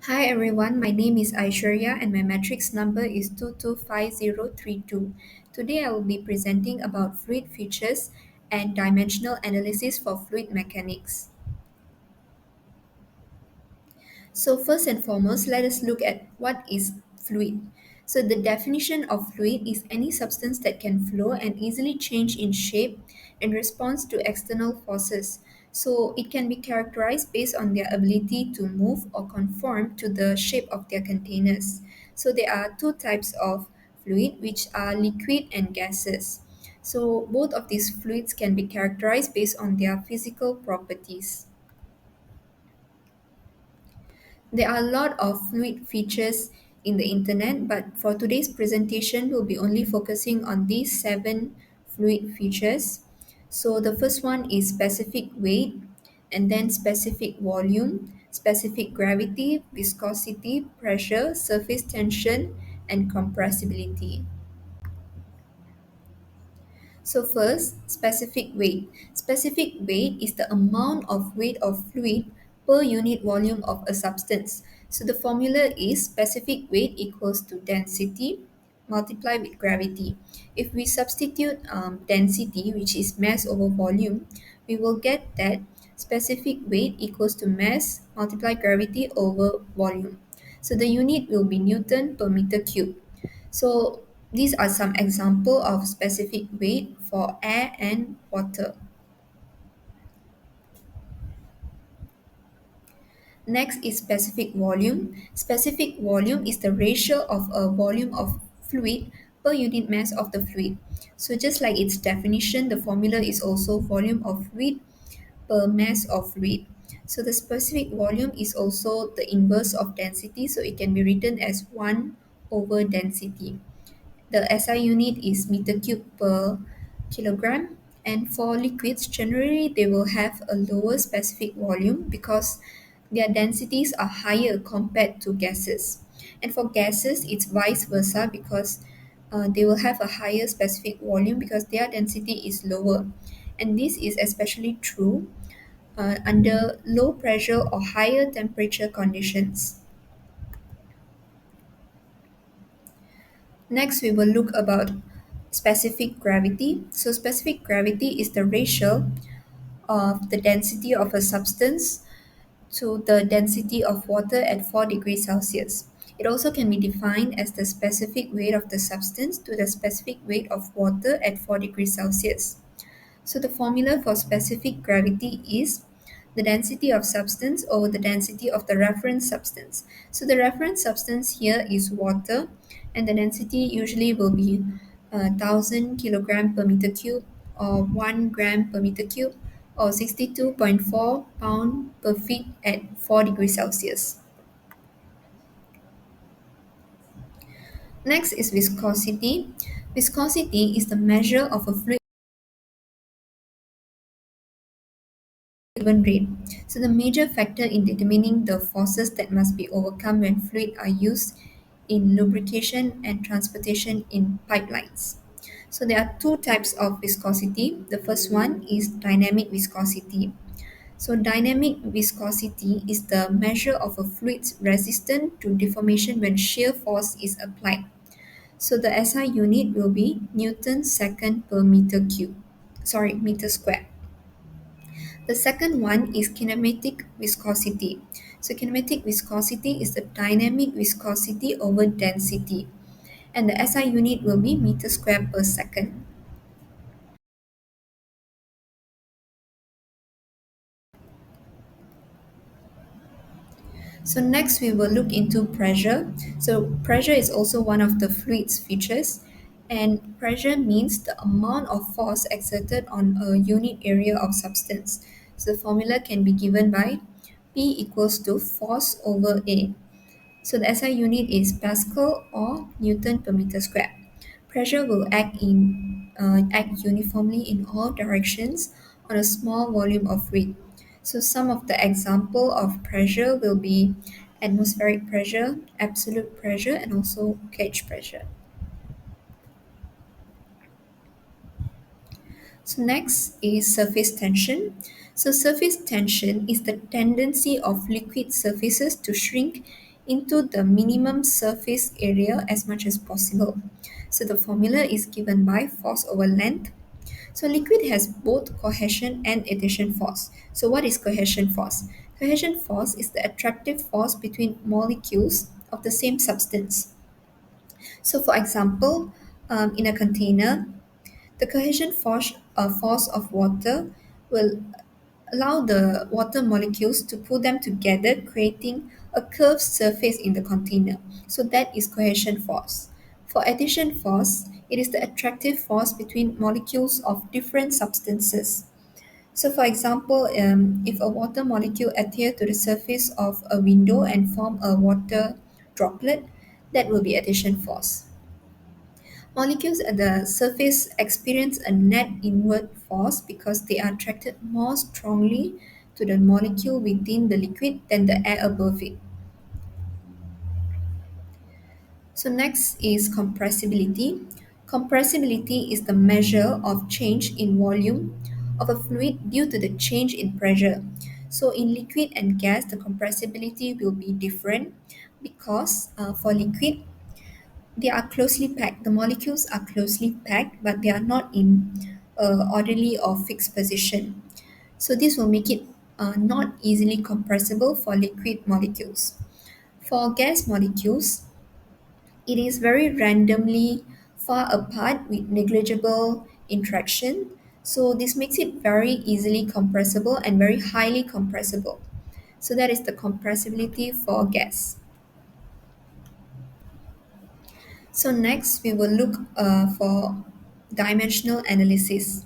Hi everyone, my name is Aishwarrya and my matrix number is 225032. Today I will be presenting about fluid features and dimensional analysis for fluid mechanics. So first and foremost, let us look at what is fluid. So the definition of fluid is any substance that can flow and easily change in shape in response to external forces. So it can be characterized based on their ability to move or conform to the shape of their containers. So there are two types of fluid, which are liquid and gases. So both of these fluids can be characterized based on their physical properties. There are a lot of fluid features in the internet, but for today's presentation, we'll be only focusing on these seven fluid features. So the first one is specific weight, and then specific volume, specific gravity, viscosity, pressure, surface tension, and compressibility. So first, specific weight. Specific weight is the amount of weight of fluid per unit volume of a substance. So the formula is specific weight equals to density multiplied with gravity. If we substitute density, which is mass over volume, we will get that specific weight equals to mass multiplied gravity over volume. So the unit will be Newton per meter cube. So these are some example of specific weight for air and water. Next is specific volume. Specific volume is the ratio of a volume of fluid per unit mass of the fluid. So just like its definition, the formula is also volume of fluid per mass of fluid. So the specific volume is also the inverse of density, so it can be written as 1 over density. The SI unit is meter cube per kilogram. And for liquids, generally they will have a lower specific volume because their densities are higher compared to gases. And for gases, it's vice versa because they will have a higher specific volume because their density is lower. And this is especially true under low pressure or higher temperature conditions. Next, we will look about specific gravity. So specific gravity is the ratio of the density of a substance to the density of water at 4 degrees Celsius. It also can be defined as the specific weight of the substance to the specific weight of water at 4 degrees Celsius. So the formula for specific gravity is the density of substance over the density of the reference substance. So the reference substance here is water, and the density usually will be 1000 kilogram per meter cube, or 1 gram per meter cube, or 62.4 pound per feet at 4 degrees Celsius. Next is viscosity. Viscosity is the measure of a fluid given rate. So the major factor in determining the forces that must be overcome when fluid are used in lubrication and transportation in pipelines. So there are two types of viscosity. The first one is dynamic viscosity. So dynamic viscosity is the measure of a fluid's resistance to deformation when shear force is applied. So the SI unit will be Newton second per meter cube. Sorry, meter square. The second one is kinematic viscosity. So kinematic viscosity is the dynamic viscosity over density, and the SI unit will be meter square per second. So next we will look into pressure. So pressure is also one of the fluid's features, and pressure means the amount of force exerted on a unit area of substance. So the formula can be given by P equals to force over A. So the SI unit is Pascal or Newton per meter square. Pressure will act uniformly in all directions on a small volume of fluid. So some of the example of pressure will be atmospheric pressure, absolute pressure, and also gauge pressure. So next is surface tension. So surface tension is the tendency of liquid surfaces to shrink into the minimum surface area as much as possible. So the formula is given by force over length. So liquid has both cohesion and adhesion force. So what is cohesion force? Cohesion force is the attractive force between molecules of the same substance. So for example, in a container, the cohesion force of water will allow the water molecules to pull them together, creating a curved surface in the container. So that is cohesion force. For adhesion force, it is the attractive force between molecules of different substances. So for example, if a water molecule adhere to the surface of a window and form a water droplet, that will be adhesion force. Molecules at the surface experience a net inward force because they are attracted more strongly to the molecule within the liquid than the air above it. So next is compressibility. Compressibility is the measure of change in volume of a fluid due to the change in pressure. So in liquid and gas, the compressibility will be different because for liquid, they are closely packed. The molecules are closely packed, but they are not in orderly or fixed position. So this will make it not easily compressible for liquid molecules. For gas molecules, it is very randomly far apart with negligible interaction. So this makes it very easily compressible and very highly compressible. So that is the compressibility for gas. So next we will look for dimensional analysis.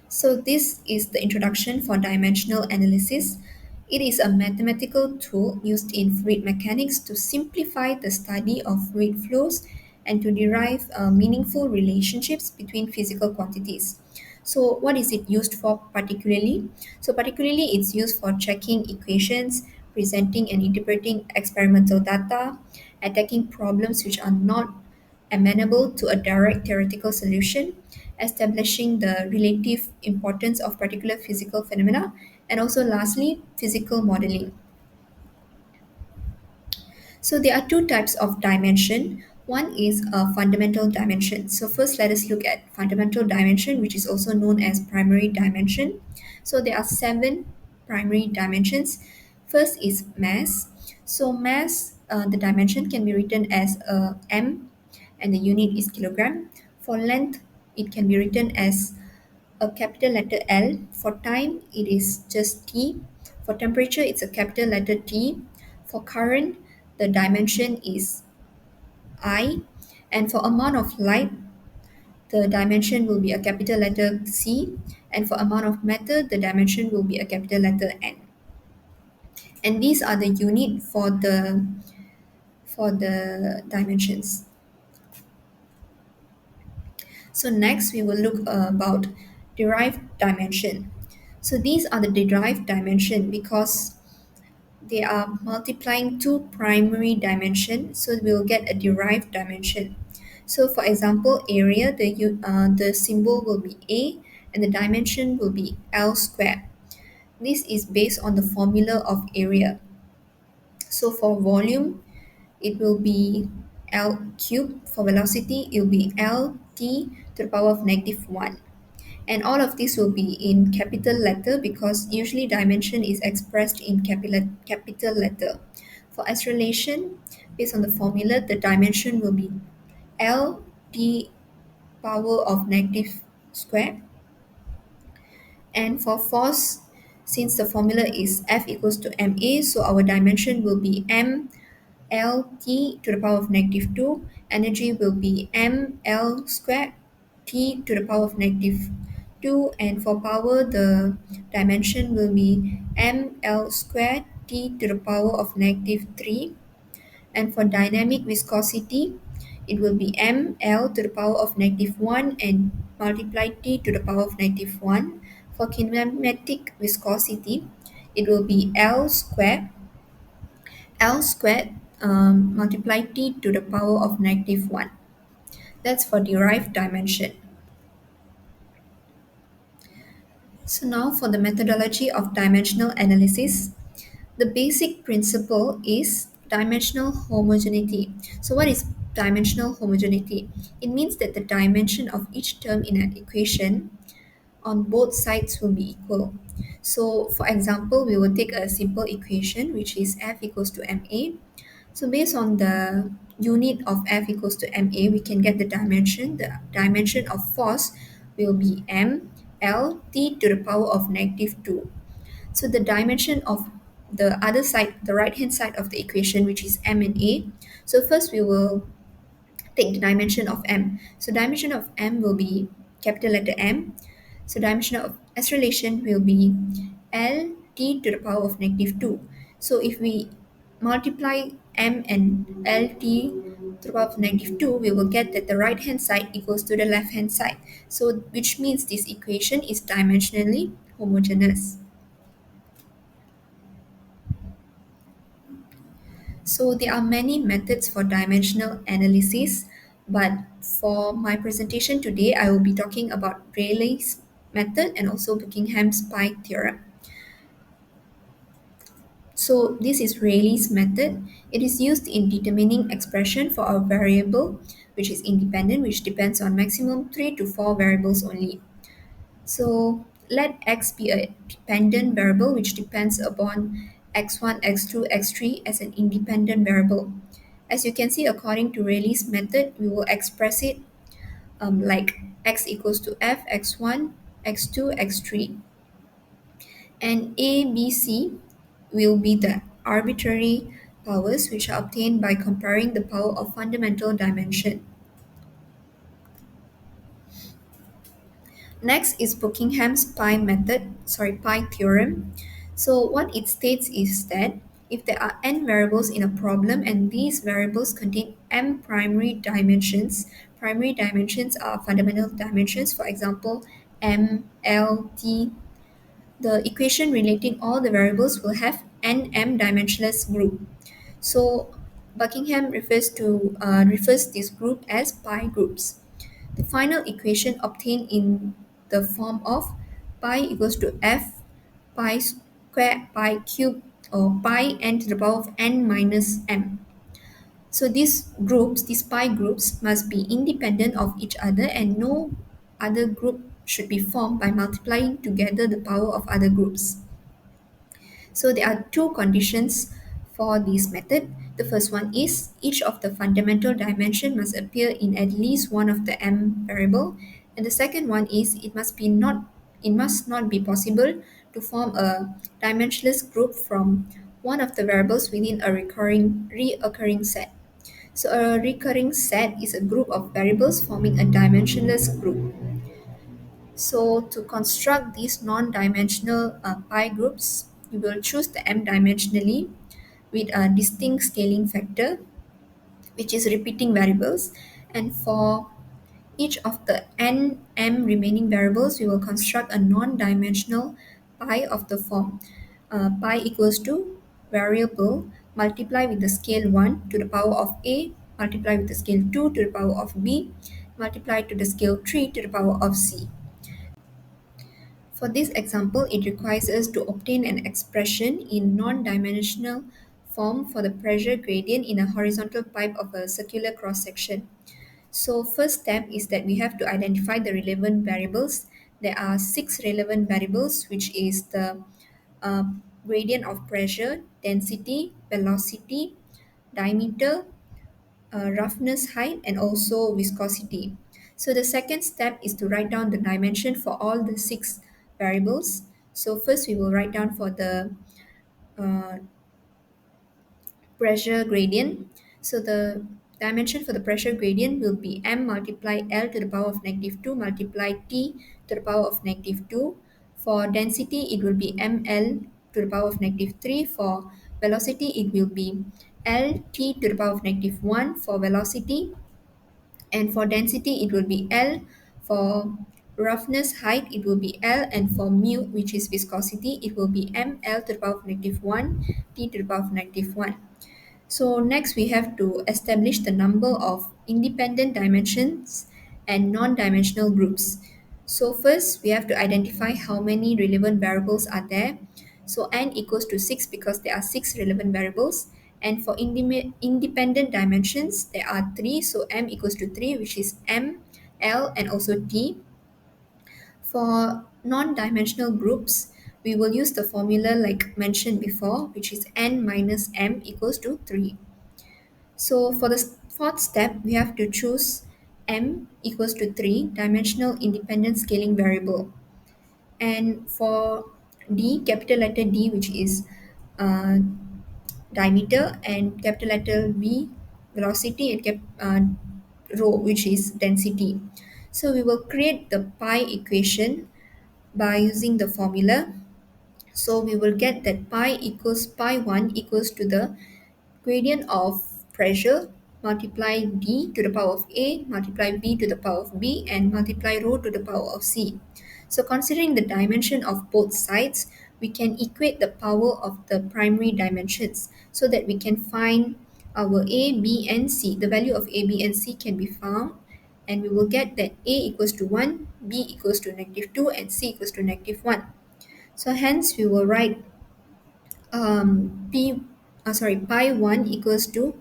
So this is the introduction for dimensional analysis. It is a mathematical tool used in fluid mechanics to simplify the study of fluid flows and to derive meaningful relationships between physical quantities. So what is it used for particularly? So particularly it's used for checking equations, presenting and interpreting experimental data, attacking problems which are not amenable to a direct theoretical solution, establishing the relative importance of particular physical phenomena, and also lastly, physical modeling. So there are two types of dimension. One is a fundamental dimension. So first let us look at fundamental dimension, which is also known as primary dimension. So there are seven primary dimensions. First is mass. So mass, the dimension can be written as m, and the unit is kilogram. For length, it can be written as a capital letter L. For time, it is just T. For temperature, it's a capital letter T. For current, the dimension is I. And for amount of light, the dimension will be a capital letter C. And for amount of matter, the dimension will be a capital letter N. And these are the unit for the dimensions. So next we will look about derived dimension. So these are the derived dimension because they are multiplying two primary dimension, so we'll get a derived dimension. So for example, area, the symbol will be A and the dimension will be L squared. This is based on the formula of area. So for volume, it will be L cubed. For velocity, it will be L t to the power of negative 1. And all of this will be in capital letter because usually dimension is expressed in capital letter. For acceleration, based on the formula, the dimension will be L d power of negative square. And for force, since the formula is F equals to ma, so our dimension will be m L t to the power of negative 2. Energy will be m L squared t to the power of negative 2. And for power, the dimension will be m L squared t to the power of negative 3. And for dynamic viscosity, it will be m L to the power of negative 1 and multiply t to the power of negative 1. For kinematic viscosity, it will be L squared multiply t to the power of negative 1. That's for derived dimension. So now for the methodology of dimensional analysis, the basic principle is dimensional homogeneity. So what is dimensional homogeneity? It means that the dimension of each term in an equation on both sides will be equal. So for example, we will take a simple equation which is F equals to ma. So based on the unit of F equals to ma, we can get the dimension. The dimension of force will be m L T to the power of negative 2. So the dimension of the other side, the right hand side of the equation, which is m and a. So first we will take the dimension of m. So dimension of m will be capital letter M. So dimension of acceleration will be L t to the power of negative 2. So if we multiply m and L t to the power of negative 2, we will get that the right hand side equals to the left hand side. So which means this equation is dimensionally homogeneous. So there are many methods for dimensional analysis, but for my presentation today, I will be talking about Rayleigh's method and also Buckingham's pi theorem. So this is Rayleigh's method. It is used in determining expression for a variable which is independent, which depends on maximum 3 to 4 variables only. So let x be a dependent variable which depends upon x1, x2, x3 as an independent variable. As you can see, according to Rayleigh's method, we will express it like x equals to f, x1, x2, x3. And a, b, c will be the arbitrary powers which are obtained by comparing the power of fundamental dimension. Next is Buckingham's pi theorem. So what it states is that if there are n variables in a problem and these variables contain m primary dimensions are fundamental dimensions, for example, m, l, t, the equation relating all the variables will have n m dimensionless group. So Buckingham refers this group as pi groups. The final equation obtained in the form of pi equals to f pi square pi cube or pi n to the power of n minus m. So these pi groups must be independent of each other and no other group should be formed by multiplying together the power of other groups. So there are two conditions for this method. The first one is each of the fundamental dimension must appear in at least one of the m variable, and the second one is it must not be possible to form a dimensionless group from one of the variables within a reoccurring set. So a recurring set is a group of variables forming a dimensionless group. So to construct these non-dimensional pi groups, you will choose the m dimensionally with a distinct scaling factor, which is repeating variables. And for each of the n m remaining variables, we will construct a non-dimensional pi of the form pi equals to variable multiply with the scale 1 to the power of a multiply with the scale 2 to the power of b multiply to the scale 3 to the power of c. For this example, it requires us to obtain an expression in non-dimensional form for the pressure gradient in a horizontal pipe of a circular cross-section. So first step is that we have to identify the relevant variables. There are 6 relevant variables, which is the uh, gradient of pressure, density, velocity, diameter, roughness, height, and also viscosity. So the second step is to write down the dimension for all the 6 variables. So first we will write down for the uh, pressure gradient. So the dimension for the pressure gradient will be m multiply L to the power of negative 2 multiply T to the power of negative 2. For density, it will be ml to the power of negative 3. For velocity, it will be lt to the power of negative 1 for velocity. And for density, it will be L. For roughness height, it will be L. And for mu, which is viscosity, it will be ml to the power of negative 1 T to the power of negative 1. So next we have to establish the number of independent dimensions and non-dimensional groups. So first, we have to identify how many relevant variables are there. So n equals to 6 because there are 6 relevant variables. And for independent dimensions, there are 3. So m equals to 3, which is m, l, and also t. For non-dimensional groups, we will use the formula like mentioned before, which is n minus m equals to 3. So for the fourth step, we have to choose m equals to 3 dimensional independent scaling variable. And for D, capital letter D, which is uh, diameter, and capital letter V, velocity, and rho, which is density. So we will create the pi equation by using the formula. So we will get that pi equals pi 1 equals to the gradient of pressure multiply d to the power of a multiply b to the power of b and multiply rho to the power of c. So considering the dimension of both sides, we can equate the power of the primary dimensions so that we can find our a, b, and c. The value of a, b, and c can be found, and we will get that a equals to 1, b equals to negative 2, and c equals to negative 1. So hence we will write pi 1 equals to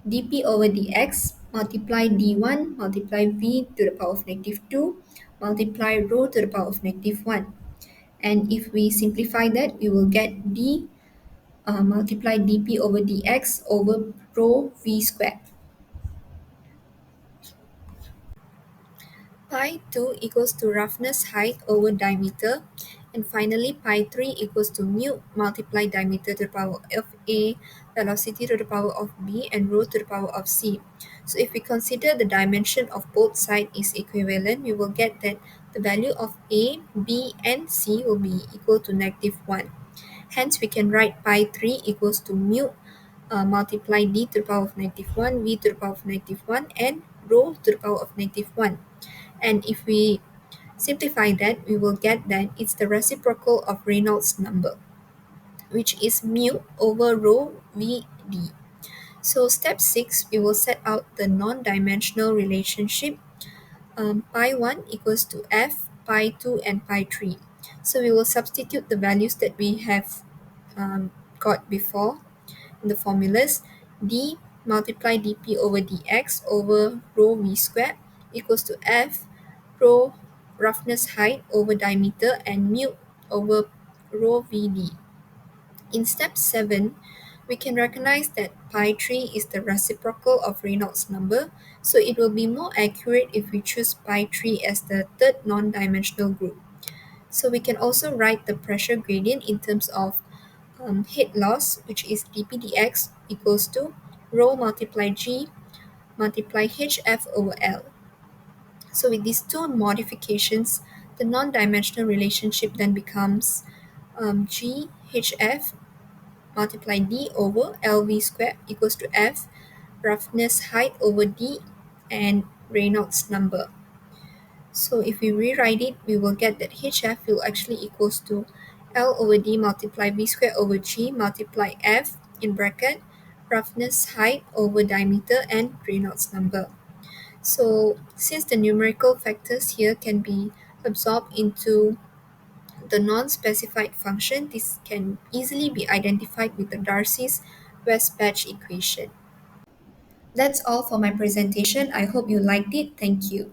dp over dx multiply d1 multiply v to the power of negative 2 multiply rho to the power of negative 1. And if we simplify that, we will get d multiply dp over dx over rho v squared. Pi 2 equals to roughness height over diameter. And finally, pi 3 equals to mu multiply diameter to the power of A, velocity to the power of B, and rho to the power of C. So if we consider the dimension of both sides is equivalent, we will get that the value of A, B, and C will be equal to negative 1. Hence, we can write pi 3 equals to mu multiply d to the power of negative 1, v to the power of negative 1, and rho to the power of negative 1. And if we simplify that, we will get that it's the reciprocal of Reynolds number, which is mu over rho vd. So step 6, we will set out the non-dimensional relationship pi 1 equals to f, pi 2, and pi 3. So we will substitute the values that we have got before in the formulas. D multiply dp over dx over rho v squared equals to f rho roughness height over diameter and mu over rho vd. In step 7, we can recognize that pi 3 is the reciprocal of Reynolds number, so it will be more accurate if we choose pi 3 as the third non-dimensional group. So we can also write the pressure gradient in terms of head loss, which is dp dx equals to rho multiply g multiply hf over L. So with these two modifications, the non-dimensional relationship then becomes g hf multiply d over lv squared equals to f roughness height over d and Reynolds number. So if we rewrite it, we will get that hf will actually equals to L over D multiply V squared over G multiply F in bracket roughness height over diameter and Reynolds number. So since the numerical factors here can be absorbed into the non-specified function, this can easily be identified with the Darcy's Weisbach equation. That's all for my presentation. I hope you liked it. Thank you.